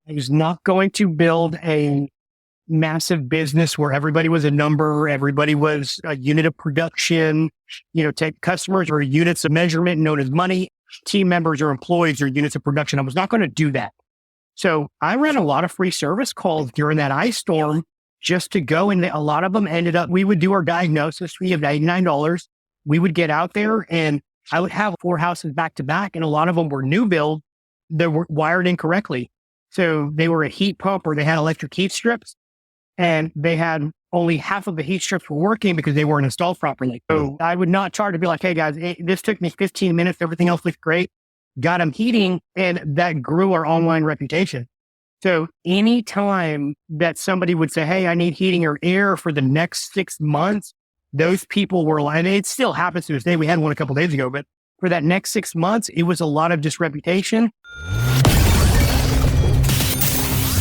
I was not going to build a massive business where everybody was a number, everybody was a unit of production, take customers or units of measurement known as money, team members or employees or units of production. I was not going to do that. So I ran a lot of free service calls during that ice storm just to go. And a lot of them ended up, we would do our diagnosis fee of $99. We would get out there and I would have 4 houses back to back. And a lot of them were new build that were wired incorrectly. So they were a heat pump or they had electric heat strips and they had only half of the heat strips were working because they weren't installed properly. So I would not charge to be like, hey guys, this took me 15 minutes. Everything else looks great. Got them heating, and that grew our online reputation. So anytime that somebody would say, hey, I need heating or air for the next 6 months, those people were like, and it still happens to this day. We had one a couple of days ago, but for that next 6 months, it was a lot of just reputation.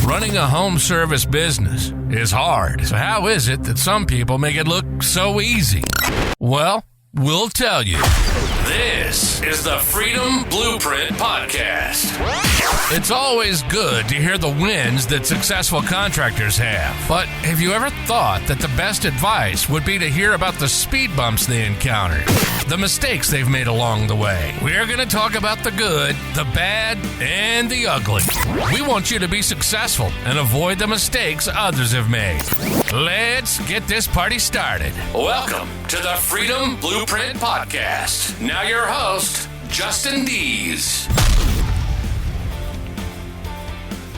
Running a home service business is hard. So how is it that some people make it look so easy? Well, we'll tell you. This is the Freedom Blueprint Podcast. It's always good to hear the wins that successful contractors have. But have you ever thought that the best advice would be to hear about the speed bumps they encountered, the mistakes they've made along the way? We're going to talk about the good, the bad, and the ugly. We want you to be successful and avoid the mistakes others have made. Let's get this party started. Welcome to the Freedom Blueprint Podcast. Now your host, Justin Deese.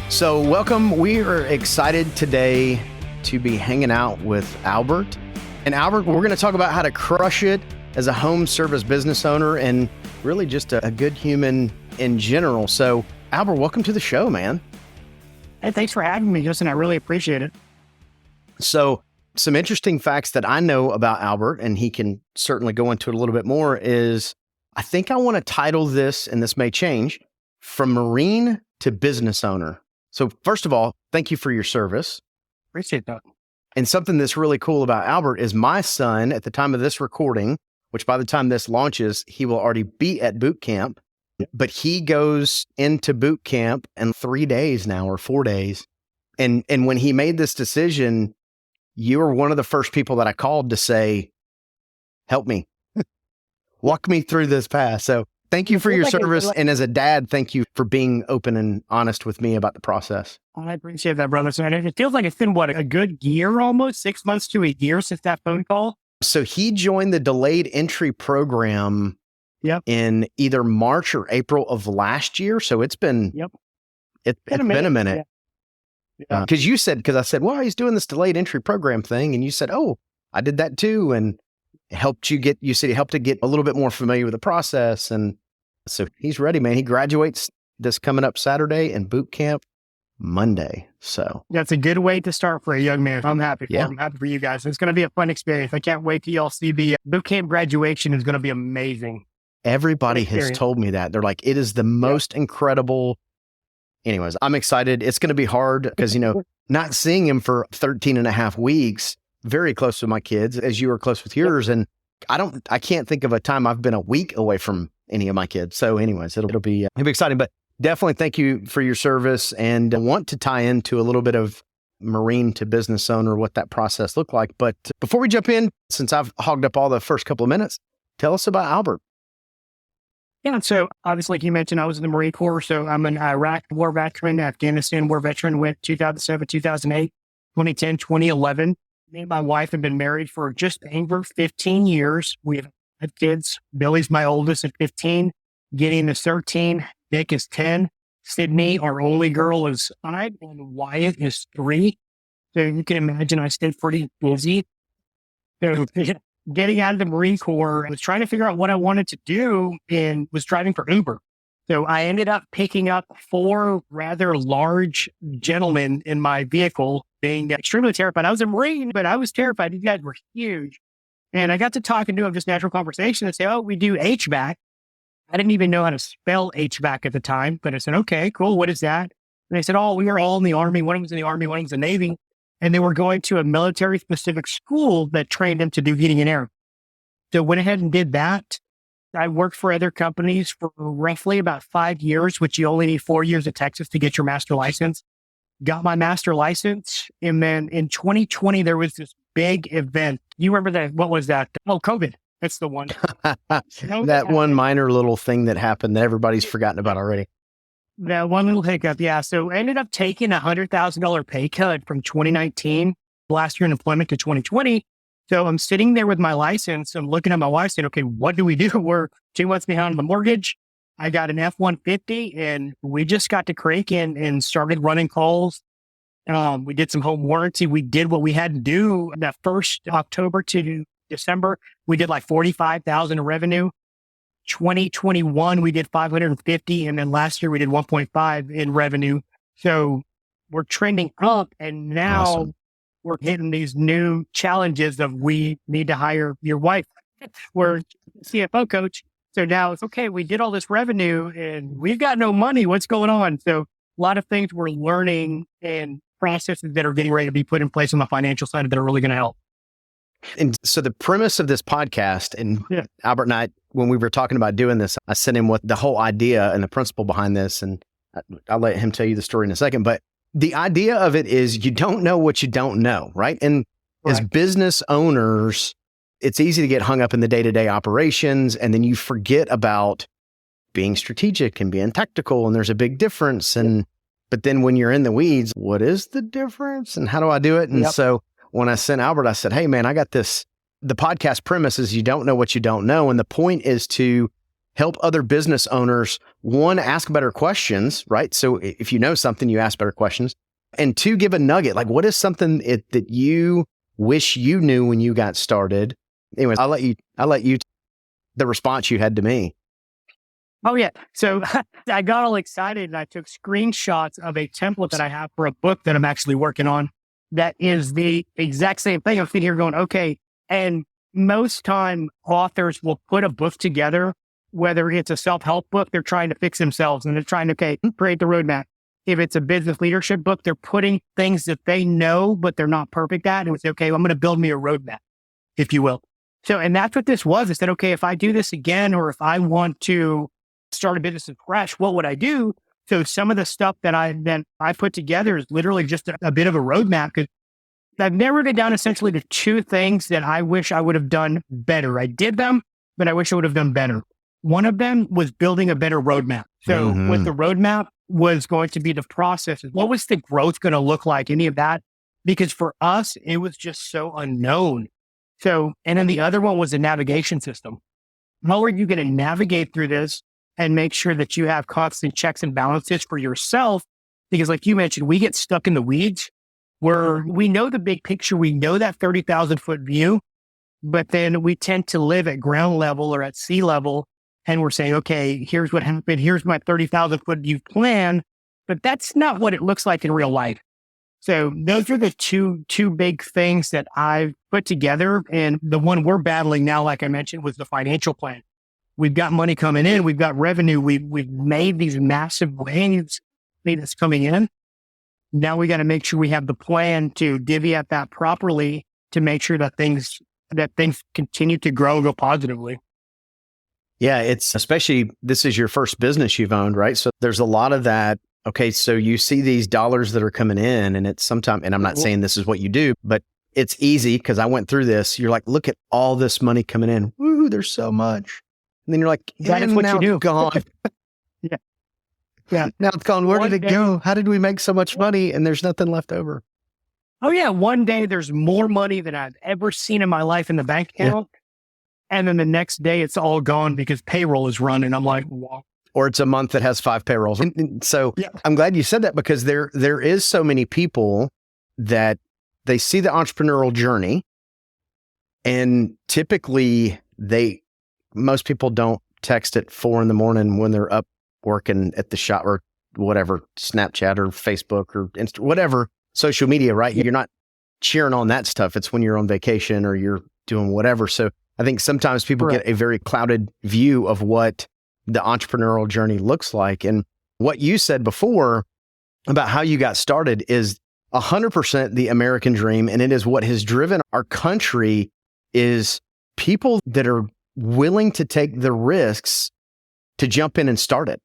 So welcome. We are excited today to be hanging out with Albert. And Albert, we're going to talk about how to crush it as a home service business owner and really just a good human in general. So Albert, welcome to the show, man. Hey, thanks for having me, Justin. I really appreciate it. So some interesting facts that I know about Albert, and he can certainly go into it a little bit more, is I think I want to title this, and this may change, From Marine to Business Owner. So first of all, thank you for your service. Appreciate that. And something that's really cool about Albert is my son, at the time of this recording, which by the time this launches, he will already be at boot camp, but he goes into boot camp in 3 days now or 4 days. And when he made this decision, you were one of the first people that I called to say, help me, walk me through this path. So thank you for your service. And as a dad, thank you for being open and honest with me about the process. I appreciate that, brother. So it feels like it's been, a good year almost, 6 months to a year since that phone call. So he joined the delayed entry program in either March or April of last year. So it's been, it's been a minute. Yeah. Because I said, well, he's doing this delayed entry program thing. And you said, oh, I did that too. And it helped you helped to get a little bit more familiar with the process. And so he's ready, man. He graduates this coming up Saturday and boot camp Monday. So that's a good way to start for a young man. I'm happy for him. I'm happy for you guys. It's going to be a fun experience. I can't wait till y'all see the boot camp graduation. Is going to be amazing. Everybody has told me that. They're like, it is the most incredible. Anyways, I'm excited. It's going to be hard because, not seeing him for 13 and a half weeks, very close to my kids, as you were close with yours. And I can't think of a time I've been a week away from any of my kids. So anyways, it'll be exciting, but definitely thank you for your service, and I want to tie into a little bit of Marine to business owner, what that process looked like. But before we jump in, since I've hogged up all the first couple of minutes, tell us about Albert. Yeah, so obviously, like you mentioned, I was in the Marine Corps. So I'm an Iraq war veteran, Afghanistan war veteran, went 2007, 2008, 2010, 2011. Me and my wife have been married for just over 15 years. We have 5 kids. Billy's my oldest at 15. Gideon is 13. Nick is 10. Sydney, our only girl, is 5. And Wyatt is 3. So you can imagine I stayed pretty busy. So getting out of the Marine Corps, I was trying to figure out what I wanted to do and was driving for Uber. So I ended up picking up 4 rather large gentlemen in my vehicle, being extremely terrified. I was a Marine, but I was terrified. These guys were huge. And I got to talking to them, just natural conversation, and say, oh, we do HVAC. I didn't even know how to spell HVAC at the time, but I said, okay, cool. What is that? And they said, oh, we were all in the Army. One of them was in the Army, one of them was in the Navy. And they were going to a military specific school that trained them to do heating and air. So went ahead and did that. I worked for other companies for roughly about 5 years, which you only need 4 years at Texas to get your master license. got my master license. And then in 2020, there was this big event. You remember that? What was that? Oh, COVID. That's the one. That one minor little thing that happened that everybody's forgotten about already. That one little hiccup. Yeah. So I ended up taking $100,000 pay cut from 2019, last year in employment, to 2020. So I'm sitting there with my license. I'm looking at my wife saying, okay, what do we do? We're 2 months behind on the mortgage. I got an F-150 and we just got to crank and started running calls. We did some home warranty. We did what we had to do. That first October to December, we did like 45,000 in revenue. 2021, we did 550. And then last year we did 1.5 in revenue. So we're trending up, and now Awesome. we're hitting these new challenges of we need to hire your wife. We're CFO coach. So now it's okay. We did all this revenue and we've got no money. What's going on? So a lot of things we're learning and processes that are getting ready to be put in place on the financial side that are really going to help. And so the premise of this podcast, and Albert and I, when we were talking about doing this, I sent him what the whole idea and the principle behind this, and I'll let him tell you the story in a second. But the idea of it is you don't know what you don't know, right? And as business owners, it's easy to get hung up in the day-to-day operations, and then you forget about being strategic and being tactical, and there's a big difference. But then when you're in the weeds, what is the difference and how do I do it? And so when I sent Albert, I said, hey man, I got this. The podcast premise is you don't know what you don't know. And the point is to help other business owners, one, ask better questions, right? So if you know something, you ask better questions. And two, give a nugget. Like, what is something that you wish you knew when you got started? Anyways, I'll let you the response you had to me. Oh yeah. So I got all excited and I took screenshots of a template that I have for a book that I'm actually working on. That is the exact same thing. I'm sitting here going, okay. And most time authors will put a book together, whether it's a self-help book, they're trying to fix themselves and they're trying to, create the roadmap. If it's a business leadership book, they're putting things that they know, but they're not perfect at. And it's okay, I'm going to build me a roadmap, if you will. So, and that's what this was. I said, okay, if I do this again, or if I want to start a business from scratch, what would I do? So some of the stuff that I put together is literally just a bit of a roadmap, because I've narrowed it down essentially to two things that I wish I would have done better. I did them, but I wish I would have done better. One of them was building a better roadmap. So with the roadmap was going to be the processes. What was the growth going to look like? Any of that? Because for us, it was just so unknown. So, and then the other one was a navigation system. How are you going to navigate through this and make sure that you have constant checks and balances for yourself? Because like you mentioned, we get stuck in the weeds where we know the big picture. We know that 30,000 foot view, but then we tend to live at ground level or at sea level. And we're saying, okay, here's what happened. Here's my 30,000 foot view plan, but that's not what it looks like in real life. So those are the two big things that I've put together. And the one we're battling now, like I mentioned, was the financial plan. We've got money coming in. We've got revenue. We've made these massive waves that's coming in. Now we got to make sure we have the plan to divvy up that properly to make sure that things continue to grow and go positively. Yeah, it's especially, this is your first business you've owned, right? So there's a lot of that. Okay, so you see these dollars that are coming in, and it's sometimes, and I'm not saying this is what you do, but it's easy because I went through this. You're like, look at all this money coming in. Woo, there's so much. And then you're like, that is what you do. Gone. Yeah. Now it's gone. Where did it go? How did we make so much money? And there's nothing left over. Oh yeah. One day there's more money than I've ever seen in my life in the bank account. Yeah. And then the next day it's all gone because payroll is running. I'm like, wow. Or it's a month that has 5 payrolls. And so I'm glad you said that, because there is so many people that they see the entrepreneurial journey, and typically most people don't text at 4 a.m. when they're up working at the shop or whatever, Snapchat or Facebook or whatever social media, right? Yeah. You're not cheering on that stuff. It's when you're on vacation or you're doing whatever. So I think sometimes people get a very clouded view of what the entrepreneurial journey looks like. And what you said before about how you got started is 100% the American dream. And it is what has driven our country, is people that are willing to take the risks to jump in and start it.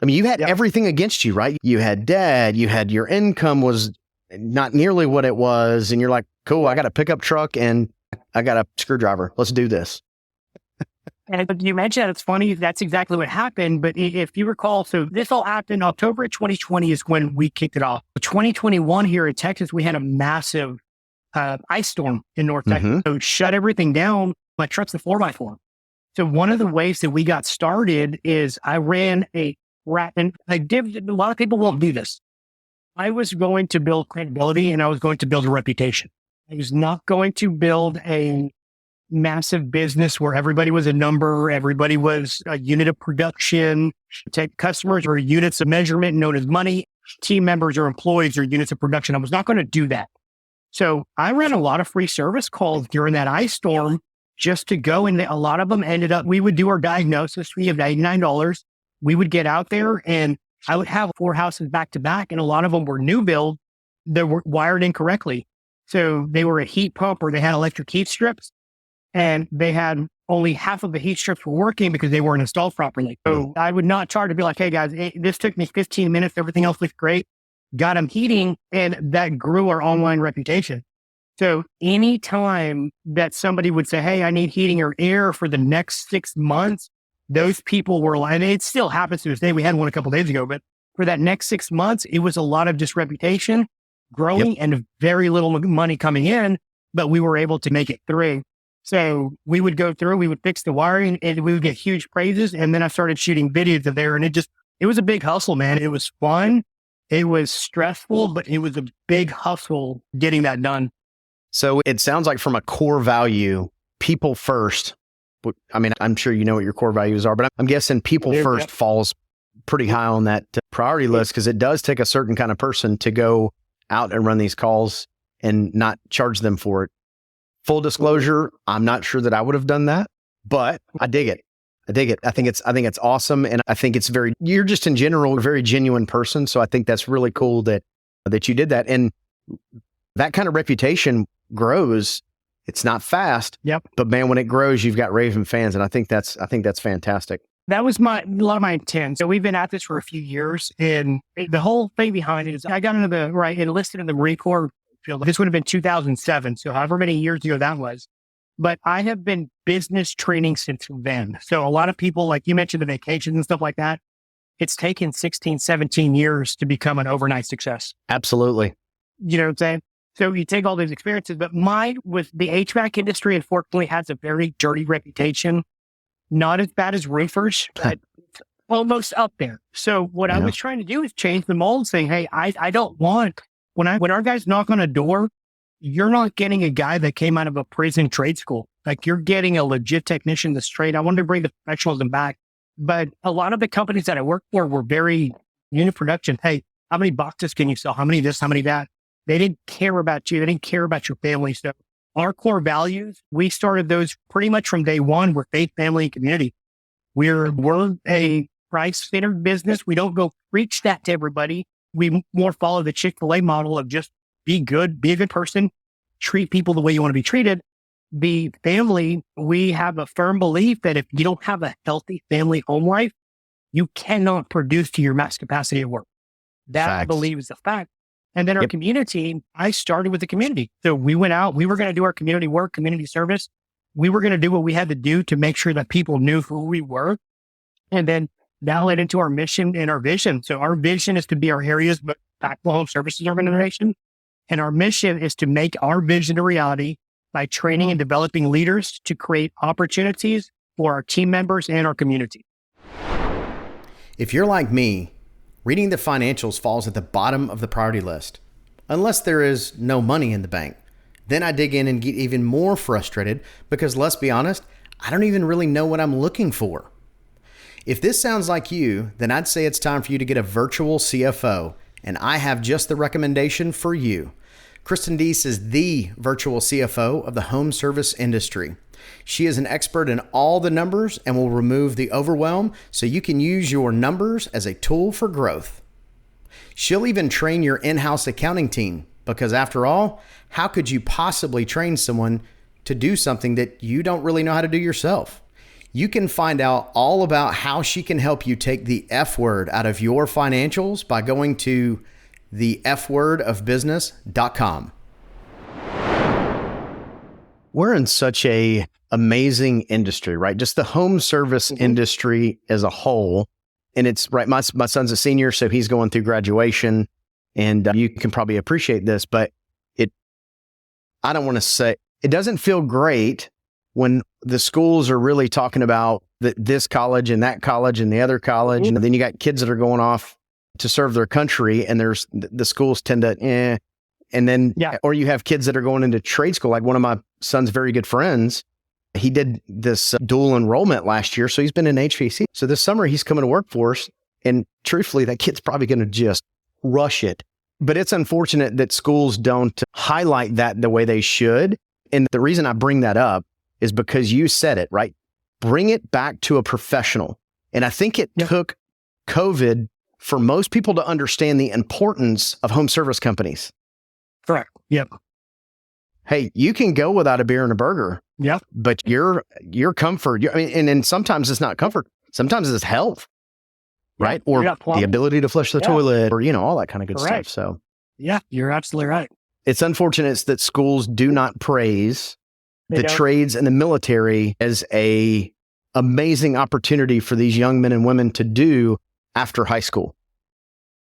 I mean, you had everything against you, right? You had debt, you had your income was not nearly what it was. And you're like, cool, I got a pickup truck and I got a screwdriver. Let's do this. And you mentioned it's funny. That's exactly what happened. But if you recall, so this all happened October of 2020 is when we kicked it off. 2021 here in Texas, we had a massive ice storm in North Texas. So shut everything down. My truck's a 4x4. So one of the ways that we got started is I ran a and I did. A lot of people won't do this. I was going to build credibility and I was going to build a reputation. I was not going to build a massive business where everybody was a number, everybody was a unit of production. Take customers or units of measurement known as money, team members or employees or units of production. I was not going to do that. So I ran a lot of free service calls during that ice storm just to go, and a lot of them ended up, we would do our diagnosis fee of $99. We would get out there and I would have 4 houses back to back, and a lot of them were new build that were wired incorrectly. So they were a heat pump or they had electric heat strips, and they had only half of the heat strips were working because they weren't installed properly. So I would not charge to be like, hey guys, this took me 15 minutes. Everything else looks great. Got them heating, and that grew our online reputation. So anytime that somebody would say, hey, I need heating or air for the next 6 months, those people were like, and it still happens to this day. We had one a couple of days ago, but for that next 6 months, it was a lot of just reputation growing and very little money coming in, but we were able to make it through. So we would go through, we would fix the wiring, and we would get huge praises. And then I started shooting videos of there, and it was a big hustle, man. It was fun. It was stressful, but it was a big hustle getting that done. So it sounds like from a core value, people first. I mean, I'm sure you know what your core values are, but I'm guessing people first falls pretty high on that priority list, because it does take a certain kind of person to go out and run these calls and not charge them for it. Full disclosure, I'm not sure that I would have done that, but I dig it. I think it's awesome. And I think you're just in general a very genuine person. So I think that's really cool that you did that. And that kind of reputation grows. It's not fast, but man, when it grows, you've got raving fans. And I think that's fantastic. That was a lot of my intent. So we've been at this for a few years, and the whole thing behind it is I got enlisted in the Marine Corps field. This would have been 2007. So however many years ago that was. But I have been business training since then. So a lot of people, like you mentioned the vacations and stuff like that, it's taken 16, 17 years to become an overnight success. Absolutely. You know what I'm saying? So you take all these experiences, but mine with the HVAC industry, unfortunately, has a very dirty reputation. Not as bad as roofers, but almost up there. So what I was trying to do is change the mold, saying, hey, I don't want, when our guys knock on a door, you're not getting a guy that came out of a prison trade school. Like, you're getting a legit technician that's trained. I wanted to bring the professionalism back. But a lot of the companies that I worked for were very unit production. Hey, how many boxes can you sell? How many this, how many that? They didn't care about you. They didn't care about your family. So our core values, we started those pretty much from day one. We're faith, family, and community. We're a price-centered business. We don't go preach that to everybody. We more follow the Chick-fil-A model of just be good, be a good person, treat people the way you want to be treated. Be family. We have a firm belief that if you don't have a healthy family home life, you cannot produce to your max capacity at work. That, I believe, is a fact. And then our community, I started with the community. So we went out, we were going to do our community work, community service. We were going to do what we had to do to make sure that people knew who we were. And then that led into our mission and our vision. So our vision is to be our area's backbone home services organization. And our mission is to make our vision a reality by training and developing leaders to create opportunities for our team members and our community. If you're like me, reading the financials falls at the bottom of the priority list, unless there is no money in the bank. Then I dig in and get even more frustrated because, let's be honest, I don't even really know what I'm looking for. If this sounds like you, then I'd say it's time for you to get a virtual CFO, and I have just the recommendation for you. Kristen Deese is the virtual CFO of the home service industry. She is an expert in all the numbers and will remove the overwhelm so you can use your numbers as a tool for growth. She'll even train your in-house accounting team because, after all, how could you possibly train someone to do something that you don't really know how to do yourself? You can find out all about how she can help you take the F word out of your financials by going to thefwordofbusiness.com. We're in such a amazing industry, right? Just the home service industry as a whole. And it's right. My son's a senior, so he's going through graduation, and you can probably appreciate this, but I don't want to say it doesn't feel great when the schools are really talking about this college and that college and the other college. And then you got kids that are going off to serve their country, and there's the schools tend to, and then, or you have kids that are going into trade school. Like one of my son's very good friends, he did this dual enrollment last year. So he's been in HVAC. So this summer he's coming to workforce, and truthfully, that kid's probably going to just rush it. But it's unfortunate that schools don't highlight that the way they should. And the reason I bring that up is because you said it, right? Bring it back to a professional. And I think it took COVID for most people to understand the importance of home service companies. Correct. Yep. Hey, you can go without a beer and a burger. Yep. But your comfort, and sometimes it's not comfort. Sometimes it's health. Right? Or the ability to flush the toilet, or, all that kind of good stuff. So, yeah, you're absolutely right. It's unfortunate that schools do not praise the trades and the military as a amazing opportunity for these young men and women to do after high school.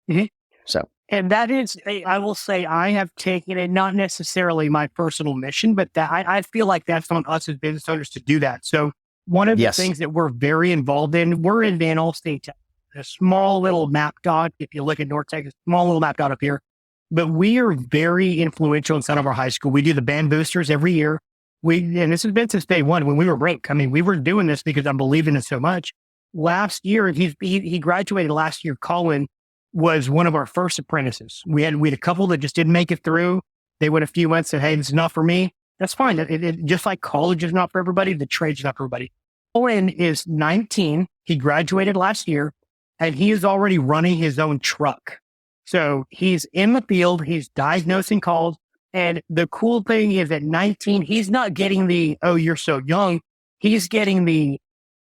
Mm-hmm. So, and that is, I will say, I have taken it, not necessarily my personal mission, but that I feel like that's on us as business owners to do that. So, one of the things that we're very involved in, we're in Van Alstyne, a small little map dot. If you look at North Texas, small little map dot up here, but we are very influential inside of our high school. We do the band boosters every year. And this has been since day one when we were ranked. I mean, we were doing this because I believe in it so much. Last year, he graduated last year. Colin was one of our first apprentices. We had a couple that just didn't make it through. They went a few months and said, "Hey, this is not for me." That's fine. It just like college is not for everybody, the trade's not for everybody. Colin is 19. He graduated last year. And he is already running his own truck. So he's in the field, he's diagnosing calls. And the cool thing is at 19, he's not getting the, "Oh, you're so young." He's getting the,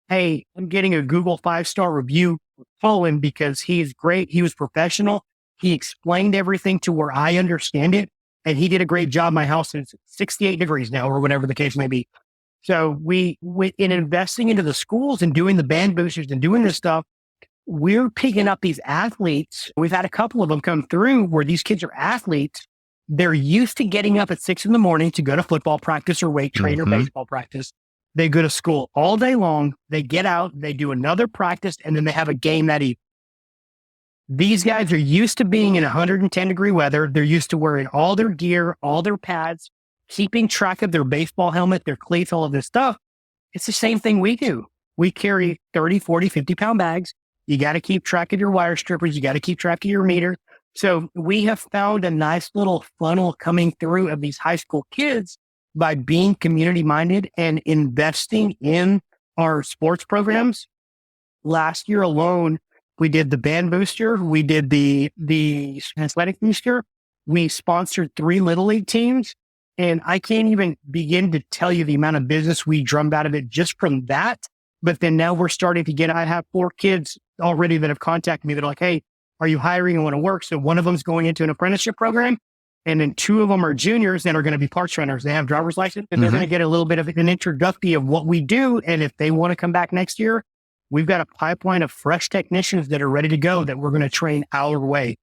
"Hey, I'm getting a Google 5-star review for him because he's great. He was professional. He explained everything to where I understand it. And he did a great job. My house is 68 degrees now, or whatever the case may be." So we in investing into the schools and doing the band boosters and doing this stuff, we're picking up these athletes. We've had a couple of them come through where these kids are athletes. They're used to getting up at 6 a.m. to go to football practice or weight train or baseball practice. They go to school all day long. They get out, they do another practice, and then they have a game that evening. These guys are used to being in 110-degree weather. They're used to wearing all their gear, all their pads, keeping track of their baseball helmet, their cleats, all of this stuff. It's the same thing we do. We carry 30, 40, 50-pound bags. You got to keep track of your wire strippers. You got to keep track of your meter. So we have found a nice little funnel coming through of these high school kids by being community minded and investing in our sports programs. Last year alone, we did the band booster. We did the athletic booster. We sponsored 3 Little League teams. And I can't even begin to tell you the amount of business we drummed out of it just from that. But then now we're starting to I have 4 kids already that have contacted me that are like, "Hey, are you hiring and want to work?" So one of them's going into an apprenticeship program. And then 2 of them are juniors that are going to be parts runners. They have driver's license and they're going to get a little bit of an introductory of what we do. And if they want to come back next year, we've got a pipeline of fresh technicians that are ready to go that we're going to train our way.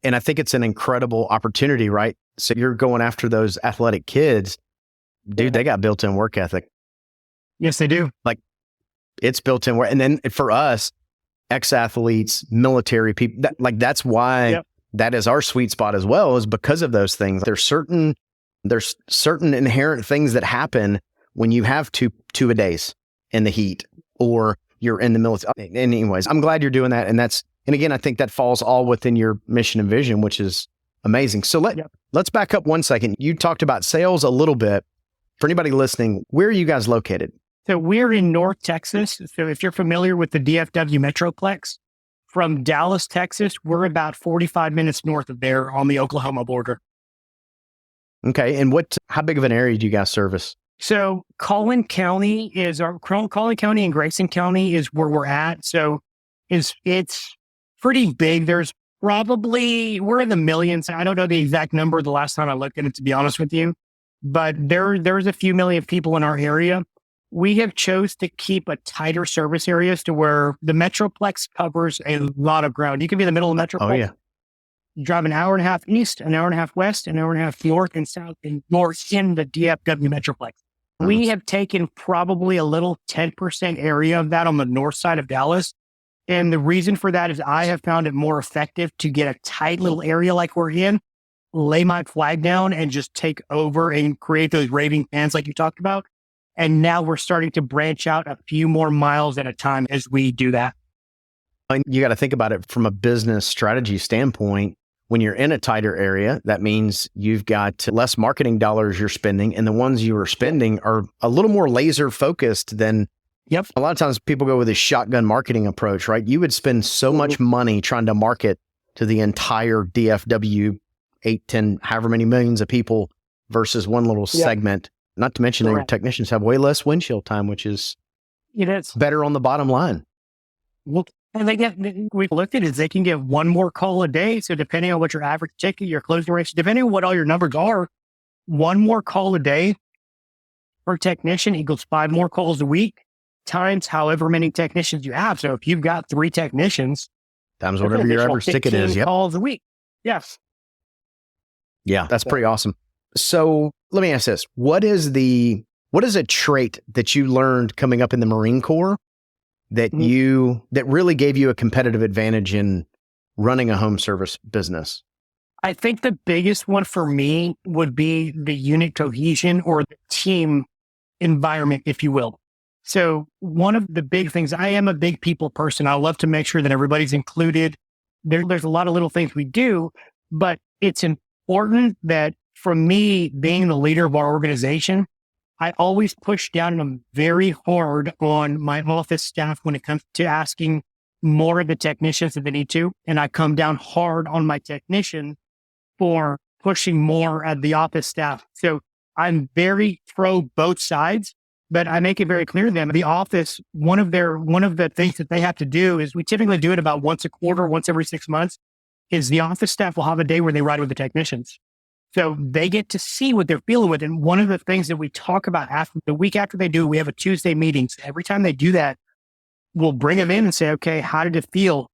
And I think it's an incredible opportunity, right? So you're going after those athletic kids. Dude, they got built-in work ethic. Yes, they do. Like, it's built in. And then for us, ex-athletes, military people, that's why that is our sweet spot as well, is because of those things. There's certain inherent things that happen when you have two-a-days in the heat or you're in the military. Anyways, I'm glad you're doing that. And again, I think that falls all within your mission and vision, which is amazing. So let's back up one second. You talked about sales a little bit. For anybody listening, where are you guys located? So we're in North Texas. So if you're familiar with the DFW Metroplex, from Dallas, Texas, we're about 45 minutes north of there on the Oklahoma border. Okay. And how big of an area do you guys service? So Collin County and Grayson County is where we're at. So it's pretty big. We're in the millions. I don't know the exact number the last time I looked at it, to be honest with you, but there's a few million people in our area. We have chose to keep a tighter service areas to where the Metroplex covers a lot of ground. You can be in the middle of Metroplex. Oh, yeah. Drive an hour and a half east, an hour and a half west, an hour and a half north and south and north in the DFW Metroplex. We have taken probably a little 10% area of that on the north side of Dallas. And the reason for that is I have found it more effective to get a tight little area like we're in, lay my flag down and just take over and create those raving fans like you talked about. And now we're starting to branch out a few more miles at a time as we do that. And you got to think about it from a business strategy standpoint. When you're in a tighter area, that means you've got less marketing dollars you're spending, and the ones you are spending are a little more laser focused than. Yep. A lot of times people go with this shotgun marketing approach, right? You would spend so much money trying to market to the entire DFW, 8, 10, however many millions of people versus one little segment. Not to mention their technicians have way less windshield time, which is better on the bottom line. Well, and we looked at it, they can get one more call a day. So depending on what your average ticket, your closing ratio, depending on what all your numbers are, one more call a day per technician equals 5 more calls a week times however many technicians you have. So if you've got 3 technicians, times whatever your average ticket is, calls a week. Yes. Yeah, that's pretty awesome. So let me ask this. What is a trait that you learned coming up in the Marine Corps that that really gave you a competitive advantage in running a home service business? I think the biggest one for me would be the unit cohesion or the team environment, if you will. So one of the big things, I am a big people person. I love to make sure that everybody's included. There's a lot of little things we do, but it's important that for me, being the leader of our organization, I always push down and I'm very hard on my office staff when it comes to asking more of the technicians if they need to. And I come down hard on my technician for pushing more at the office staff. So I'm very pro both sides, but I make it very clear to them. The office, one of the things that they have to do is we typically do it about once a quarter, once every 6 months, is the office staff will have a day where they ride with the technicians. So they get to see what they're feeling with. And one of the things that we talk about the week after they do, we have a Tuesday meeting. So every time they do that, we'll bring them in and say, okay, how did it feel?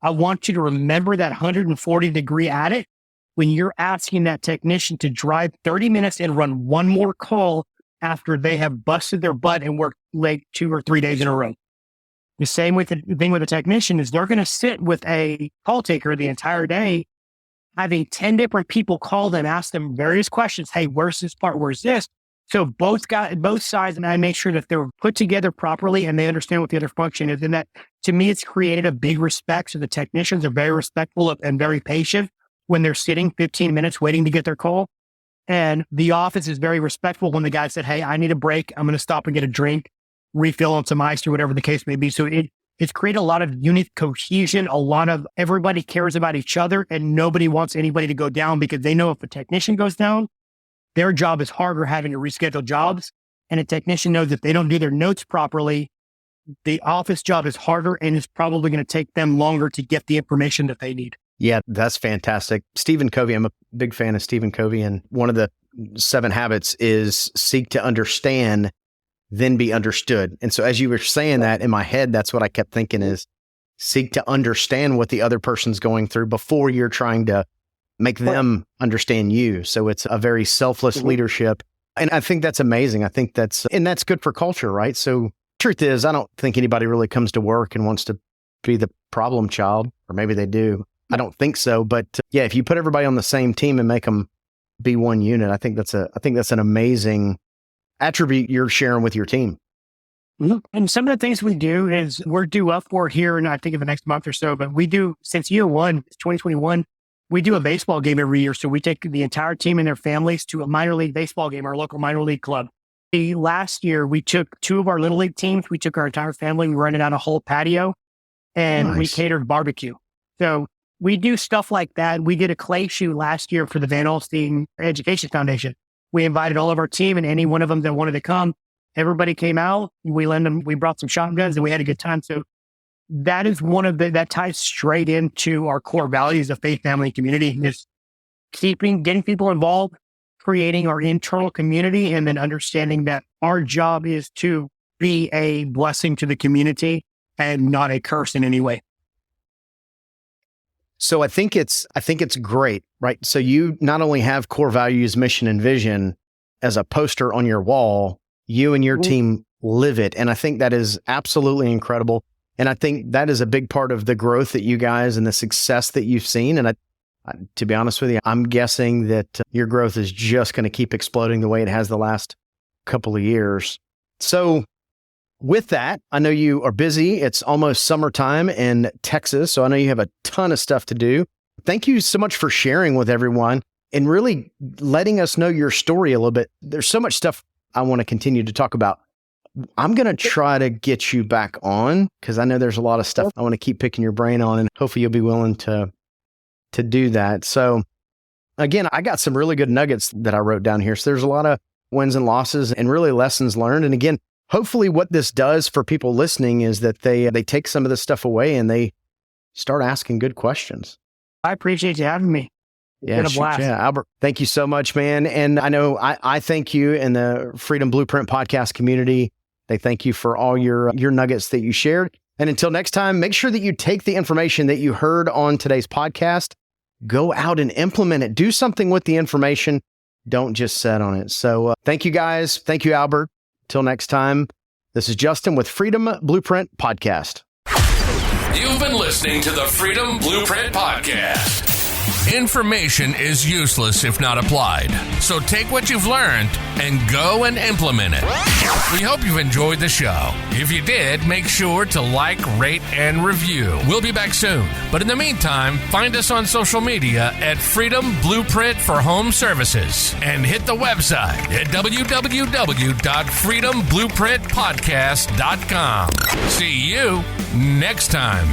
I want you to remember that 140-degree adit when you're asking that technician to drive 30 minutes and run one more call after they have busted their butt and worked late 2 or 3 days in a row. The same with the thing with a technician is they're going to sit with a call taker the entire day, having 10 different people call them, ask them various questions. Hey, where's this part? Where's this? So both sides, and I make sure that they're put together properly and they understand what the other function is. And that, to me, it's created a big respect. So the technicians are very respectful and very patient when they're sitting 15 minutes waiting to get their call. And the office is very respectful when the guy said, hey, I need a break. I'm going to stop and get a drink, refill on some ice or whatever the case may be. So it's created a lot of unit cohesion. A lot of everybody cares about each other and nobody wants anybody to go down because they know if a technician goes down, their job is harder having to reschedule jobs. And a technician knows if they don't do their notes properly, the office job is harder and it's probably going to take them longer to get the information that they need. Yeah, that's fantastic. Stephen Covey, I'm a big fan of Stephen Covey. And one of the 7 habits is seek to understand, then be understood. And so as you were saying that in my head, that's what I kept thinking is seek to understand what the other person's going through before you're trying to make them understand you. So it's a very selfless leadership. And I think that's amazing. I think that's good for culture, right? So truth is, I don't think anybody really comes to work and wants to be the problem child, or maybe they do. I don't think so. But yeah, if you put everybody on the same team and make them be one unit, I think that's an amazing attribute you're sharing with your team. And some of the things we do is we're due up for here, and I think in the next month or so, but we do, since year one, 2021, we do a baseball game every year. So we take the entire team and their families to a minor league baseball game, our local minor league club. Last year, we took 2 of our little league teams. We took our entire family. We rented out a whole patio and we catered barbecue. So we do stuff like that. We did a clay shoot last year for the Van Alstyne Education Foundation. We invited all of our team and any one of them that wanted to come. Everybody came out. We brought some shotguns and we had a good time. So that is that ties straight into our core values of faith, family, and community, is getting people involved, creating our internal community, and then understanding that our job is to be a blessing to the community and not a curse in any way. So I think it's great, right? So you not only have core values, mission, and vision as a poster on your wall, you and your team live it. And I think that is absolutely incredible. And I think that is a big part of the growth that you guys and the success that you've seen. And to be honest with you, I'm guessing that your growth is just going to keep exploding the way it has the last couple of years. So with that, I know you are busy. It's almost summertime in Texas, so I know you have a ton of stuff to do. Thank you so much for sharing with everyone and really letting us know your story a little bit. There's so much stuff I want to continue to talk about. I'm going to try to get you back on because I know there's a lot of stuff I want to keep picking your brain on, and hopefully you'll be willing to do that. So again, I got some really good nuggets that I wrote down here. So there's a lot of wins and losses and really lessons learned. And again, hopefully what this does for people listening is that they take some of this stuff away and they start asking good questions. I appreciate you having me. Yeah, Albert, thank you so much, man. And I know I thank you and the Freedom Blueprint podcast community. They thank you for all your nuggets that you shared. And until next time, make sure that you take the information that you heard on today's podcast, go out and implement it. Do something with the information. Don't just sit on it. So thank you guys. Thank you, Albert. Till next time, this is Justin with Freedom Blueprint Podcast. You've been listening to the Freedom Blueprint Podcast. Information is useless if not applied. So take what you've learned and go and implement it. We hope you've enjoyed the show. If you did, make sure to like, rate, and review. We'll be back soon. But in the meantime, find us on social media at Freedom Blueprint for Home Services and hit the website at www.freedomblueprintpodcast.com. See you next time.